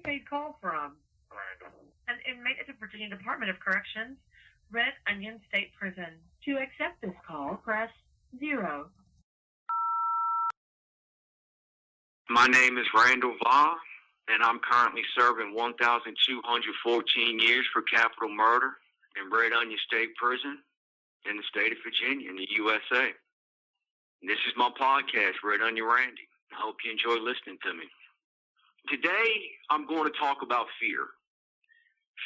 prepaid call from Randall. an inmate at the Virginia Department of Corrections, Red Onion State Prison. To accept this call, press 0. My name is Randall Via, and I'm currently serving 1,214 years for capital murder in Red Onion State Prison in the state of Virginia in the USA. And this is my podcast, Red Onion Randy. I hope you enjoy listening to me. Today, I'm going to talk about fear.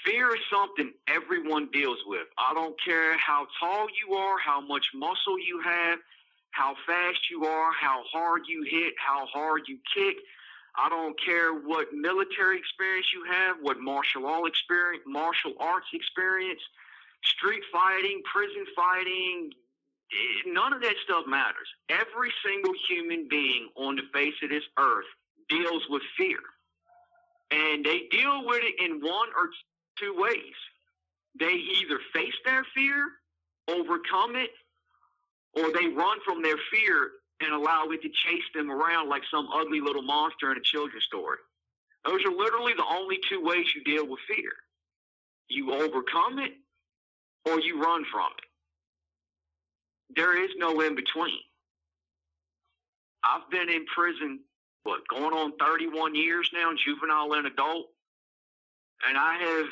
Fear is something everyone deals with. I don't care how tall you are, how much muscle you have, how fast you are, how hard you hit, how hard you kick. I don't care what military experience you have, what martial arts experience, street fighting, prison fighting. None of that stuff matters. Every single human being on the face of this earth deals with fear. And they deal with it in one or two ways. They either face their fear, overcome it, or they run from their fear and allow it to chase them around like some ugly little monster in a children's story. Those are literally the only two ways you deal with fear. You overcome it, or you run from it. There is no in between. I've been in prison, going on 31 years now, juvenile and adult, and I have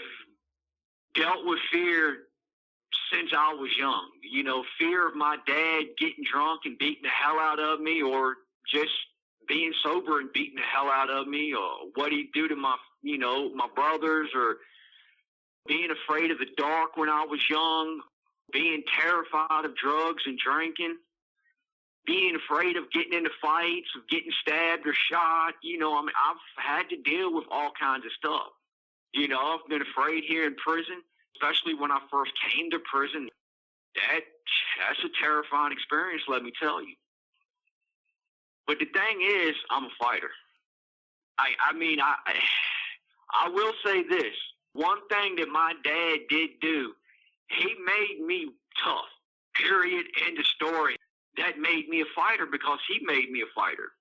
dealt with fear since I was young. You know, fear of my dad getting drunk and beating the hell out of me, or just being sober and beating the hell out of me, or what he'd do to my brothers, or being afraid of the dark when I was young, being terrified of drugs and drinking, being afraid of getting into fights, of getting stabbed or shot. I've had to deal with all kinds of stuff. I've been afraid here in prison, especially when I first came to prison. That's a terrifying experience, let me tell you. But the thing is, I'm a fighter. I will say this. One thing that my dad did do, he made me tough, period, end of story. That made me a fighter because he made me a fighter.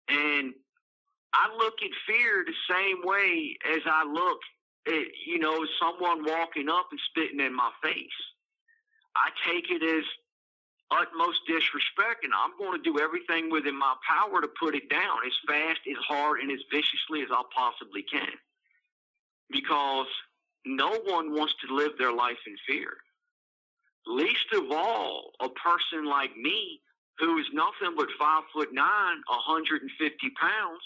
And I look at fear the same way as I look at, someone walking up and spitting in my face. I take it as utmost disrespect, and I'm going to do everything within my power to put it down as fast, as hard, and as viciously as I possibly can. Because no one wants to live their life in fear. Least of all, a person like me, who is nothing but 5'9", 150 pounds,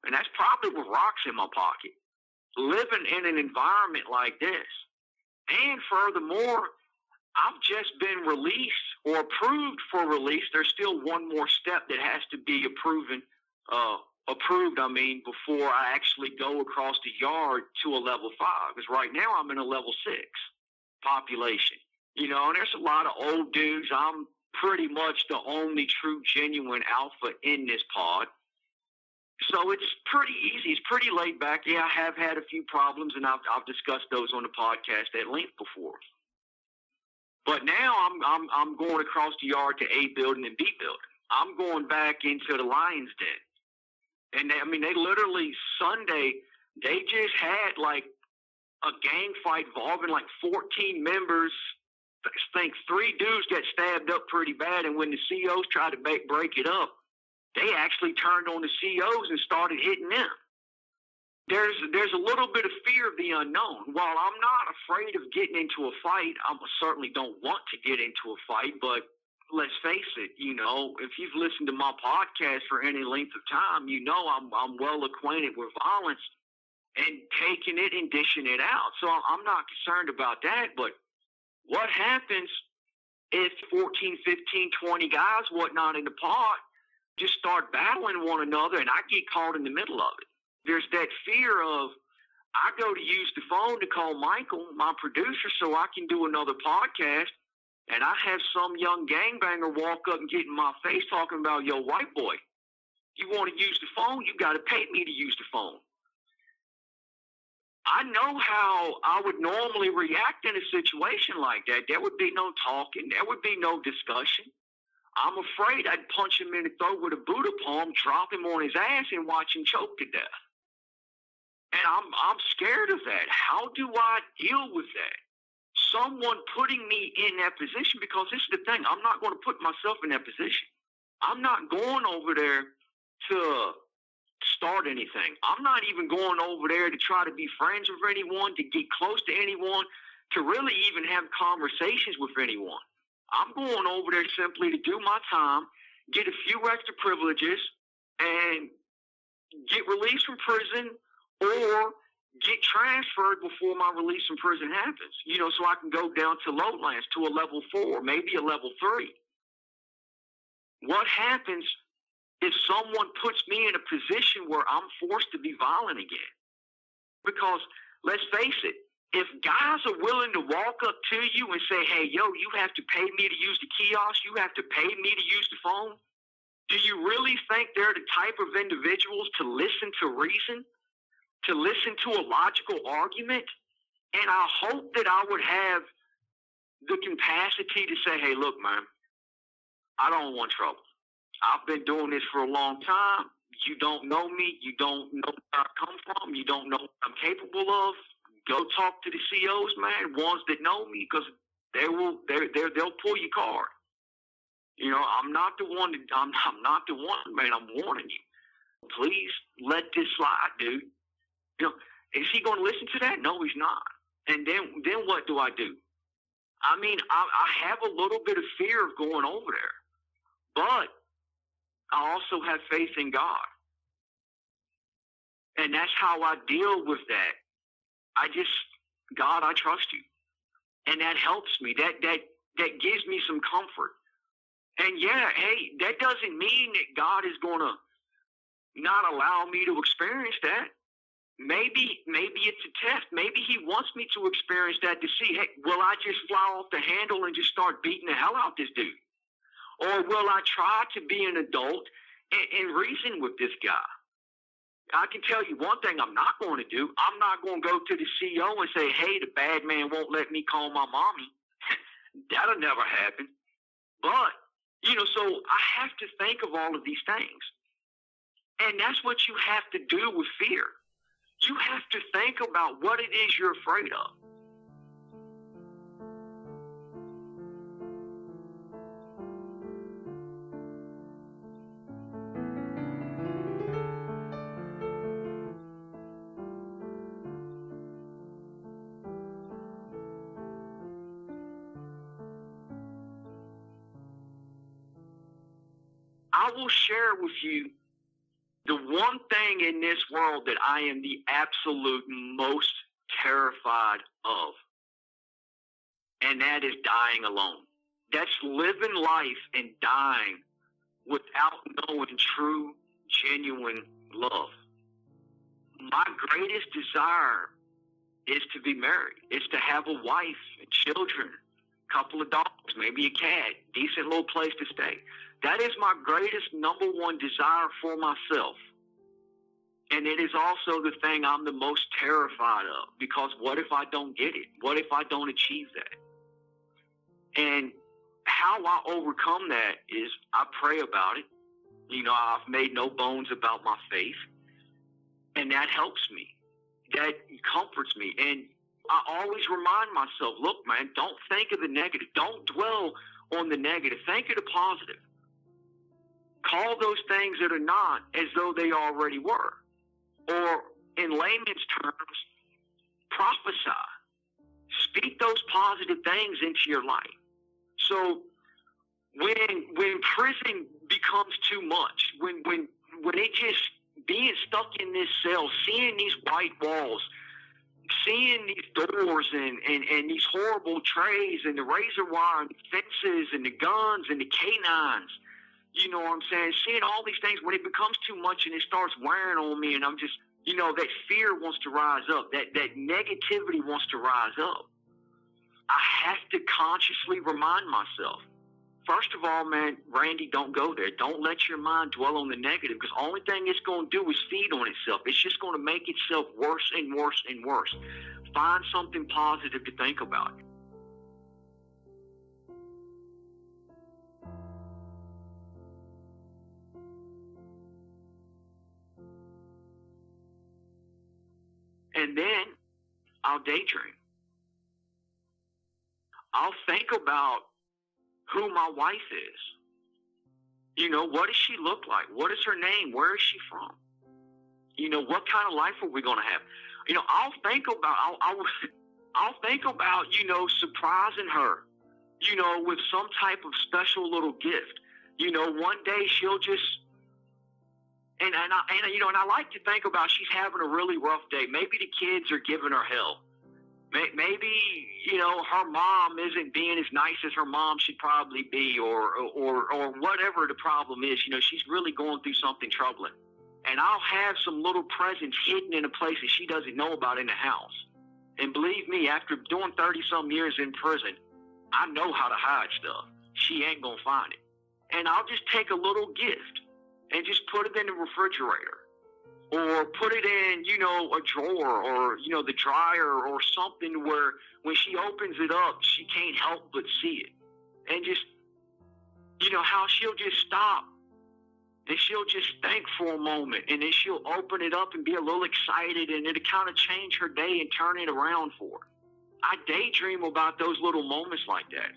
and that's probably with rocks in my pocket, living in an environment like this. And furthermore, I've just been released or approved for release. There's still one more step that has to be approved, before I actually go across the yard to a level 5. Because right now I'm in a level 6 population. And there's a lot of old dudes. I'm pretty much the only true, genuine alpha in this pod. So it's pretty easy. It's pretty laid back. Yeah, I have had a few problems, and I've discussed those on the podcast at length before. But now I'm going across the yard to A building and B building. I'm going back into the Lion's Den. And they literally, Sunday, they just had like a gang fight involving like 14 members. I think 3 dudes got stabbed up pretty bad, and when the COs tried to break it up, they actually turned on the COs and started hitting them. There's a little bit of fear of the unknown. While I'm not afraid of getting into a fight, I certainly don't want to get into a fight, but let's face it, if you've listened to my podcast for any length of time, I'm well acquainted with violence and taking it and dishing it out. So I'm not concerned about that, but what happens if 14, 15, 20 guys, whatnot, in the pod just start battling one another and I get caught in the middle of it? There's that fear of, I go to use the phone to call Michael, my producer, so I can do another podcast, and I have some young gangbanger walk up and get in my face talking about, yo, white boy, you want to use the phone? You got to pay me to use the phone. I know how I would normally react in a situation like that. There would be no talking. There would be no discussion. I'm afraid I'd punch him in the throat with a Buddha palm, drop him on his ass, and watch him choke to death. And I'm scared of that. How do I deal with that? Someone putting me in that position, because this is the thing. I'm not going to put myself in that position. I'm not going over there to start anything. I'm not even going over there to try to be friends with anyone, to get close to anyone, to really even have conversations with anyone. I'm going over there simply to do my time, get a few extra privileges, and get released from prison or get transferred before my release from prison happens, so I can go down to lowlands, to a level 4, maybe a level 3. What happens if someone puts me in a position where I'm forced to be violent again? Because let's face it, if guys are willing to walk up to you and say, hey, yo, you have to pay me to use the kiosk, you have to pay me to use the phone, do you really think they're the type of individuals to listen to reason, to listen to a logical argument? And I hope that I would have the capacity to say, hey, look, man, I don't want trouble. I've been doing this for a long time. You don't know me. You don't know where I come from. You don't know what I'm capable of. Go talk to the COs, man, ones that know me, because they'll pull your card. I'm not the one. I'm not the one, man. I'm warning you. Please let this slide, dude. Is he going to listen to that? No, he's not. And then what do I do? I mean, I have a little bit of fear of going over there, but I also have faith in God. And that's how I deal with that. God, I trust you. And that helps me. That gives me some comfort. And yeah, hey, that doesn't mean that God is going to not allow me to experience that. Maybe it's a test. Maybe he wants me to experience that to see, hey, will I just fly off the handle and just start beating the hell out this dude? Or will I try to be an adult and reason with this guy? I can tell you one thing I'm not going to do. I'm not going to go to the CEO and say, hey, the bad man won't let me call my mommy. That'll never happen. But, so I have to think of all of these things. And that's what you have to do with fear. You have to think about what it is you're afraid of. I will share with you the one thing in this world that I am the absolute most terrified of, and that is dying alone. That's living life and dying without knowing true, genuine love. My greatest desire is to be married. It's to have a wife and children, a couple of dogs, maybe a cat, decent little place to stay. That is my greatest number one desire for myself. And it is also the thing I'm the most terrified of, because what if I don't get it? What if I don't achieve that? And how I overcome that is I pray about it. I've made no bones about my faith. And that helps me. That comforts me. And I always remind myself, look, man, don't think of the negative. Don't dwell on the negative. Think of the positive. Call those things that are not as though they already were. Or in layman's terms, prophesy. Speak those positive things into your life. So when prison becomes too much, when it just being stuck in this cell, seeing these white walls, seeing these doors and these horrible trays and the razor wire and the fences and the guns and the canines, you know what I'm saying? Seeing all these things, when it becomes too much and it starts wearing on me, and I'm just, that fear wants to rise up, that negativity wants to rise up. I have to consciously remind myself, first of all, man, Randy, don't go there. Don't let your mind dwell on the negative, because the only thing it's going to do is feed on itself. It's just going to make itself worse and worse and worse. Find something positive to think about. And then I'll daydream. I'll think about who my wife is. You know, what does she look like? What is her name? Where is she from? You know, what kind of life are we going to have? You know, I'll think about, you know, surprising her, you know, with some type of special little gift. You know, one day she'll just, and I like to think about she's having a really rough day. Maybe the kids are giving her hell. Maybe, you know, her mom isn't being as nice as her mom should probably be, or whatever the problem is. You know, she's really going through something troubling. And I'll have some little presents hidden in a place that she doesn't know about in the house. And believe me, after doing 30-some years in prison, I know how to hide stuff. She ain't going to find it. And I'll just take a little gift and just put it in the refrigerator. Or put it in, you know, a drawer, or, you know, the dryer, or something where when she opens it up, she can't help but see it. And just, you know, how she'll just stop and she'll just think for a moment, and then she'll open it up and be a little excited, and it'll kind of change her day and turn it around for her. I daydream about those little moments like that.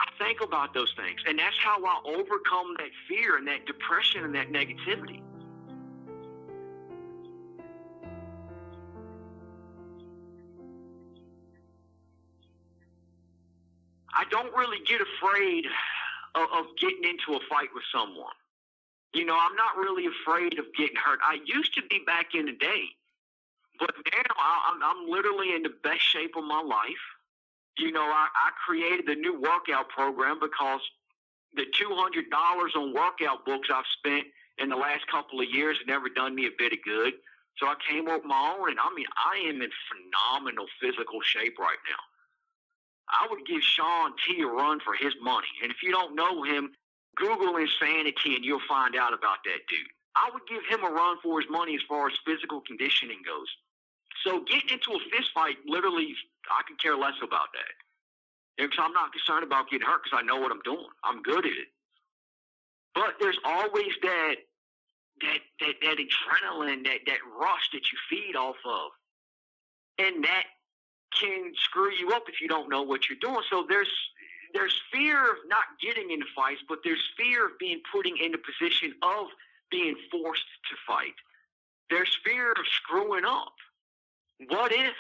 I think about those things, and that's how I overcome that fear and that depression and that negativity. I don't really get afraid of getting into a fight with someone. You know, I'm not really afraid of getting hurt. I used to be back in the day, but now I'm literally in the best shape of my life. You know, I created a new workout program because the $200 on workout books I've spent in the last couple of years have never done me a bit of good. So I came up with my own, and I mean, I am in phenomenal physical shape right now. I would give Sean T a run for his money. And if you don't know him, Google Insanity and you'll find out about that dude. I would give him a run for his money as far as physical conditioning goes. So getting into a fist fight, literally, I could care less about that. Because I'm not concerned about getting hurt because I know what I'm doing. I'm good at it. But there's always that adrenaline, that rush that you feed off of. And that can screw you up if you don't know what you're doing. So there's fear of not getting into fights, but there's fear of being putting in the position of being forced to fight. There's fear of screwing up. What if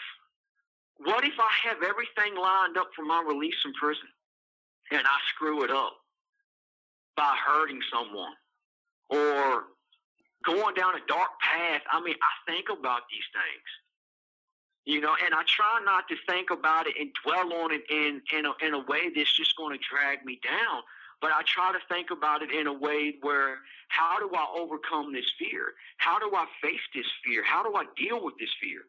I have everything lined up for my release from prison and I screw it up by hurting someone or going down a dark path? I mean, I think about these things. You know, and I try not to think about it and dwell on it in a way that's just going to drag me down. But I try to think about it in a way where, how do I overcome this fear? How do I face this fear? How do I deal with this fear?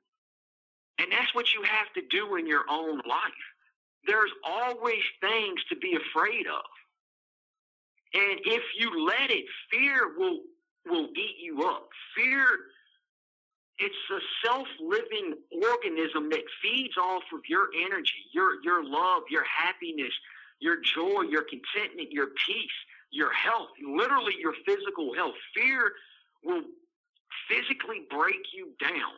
And that's what you have to do in your own life. There's always things to be afraid of. And if you let it, fear will eat you up. Fear, it's a self-living organism that feeds off of your energy, your love, your happiness, your joy, your contentment, your peace, your health, literally your physical health. Fear will physically break you down.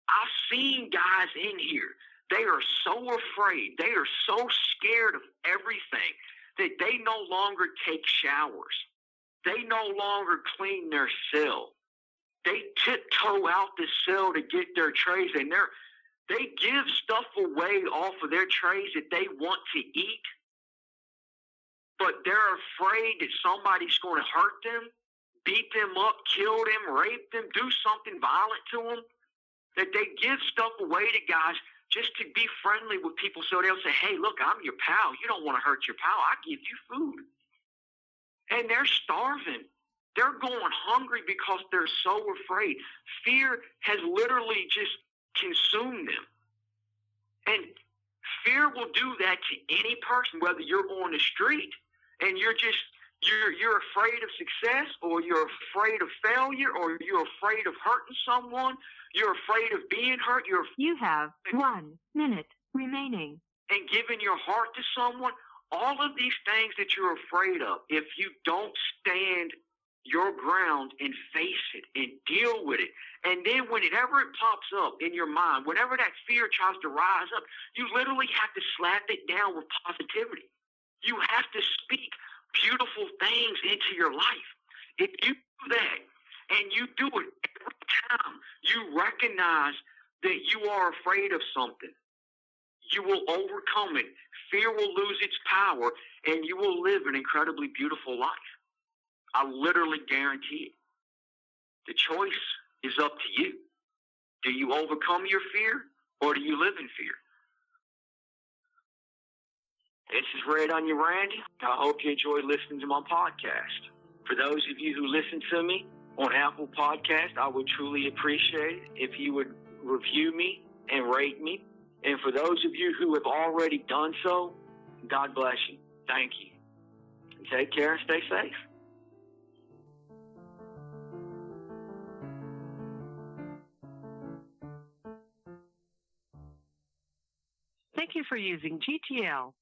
I've seen guys in here, they are so afraid, they are so scared of everything that they no longer take showers. They no longer clean their cell. They tiptoe out the cell to get their trays, and they give stuff away off of their trays that they want to eat, but they're afraid that somebody's going to hurt them, beat them up, kill them, rape them, do something violent to them, that they give stuff away to guys just to be friendly with people so they'll say, hey, look, I'm your pal. You don't want to hurt your pal. I give you food. And they're starving. They're going hungry because they're so afraid. Fear has literally just consumed them. And fear will do that to any person, whether you're on the street and you're afraid of success, or you're afraid of failure, or you're afraid of hurting someone, you're afraid of being hurt. You have 1 minute remaining. And giving your heart to someone, all of these things that you're afraid of, if you don't stand your ground and face it and deal with it. And then whenever it pops up in your mind, whenever that fear tries to rise up, you literally have to slap it down with positivity. You have to speak beautiful things into your life. If you do that and you do it every time you recognize that you are afraid of something, you will overcome it. Fear will lose its power, and you will live an incredibly beautiful life. I literally guarantee it. The choice is up to you. Do you overcome your fear, or do you live in fear? This is Red Onion Randy. I hope you enjoyed listening to my podcast. For those of you who listen to me on Apple Podcast, I would truly appreciate it if you would review me and rate me. And for those of you who have already done so, God bless you. Thank you. Take care and stay safe. Thank you for using GTL.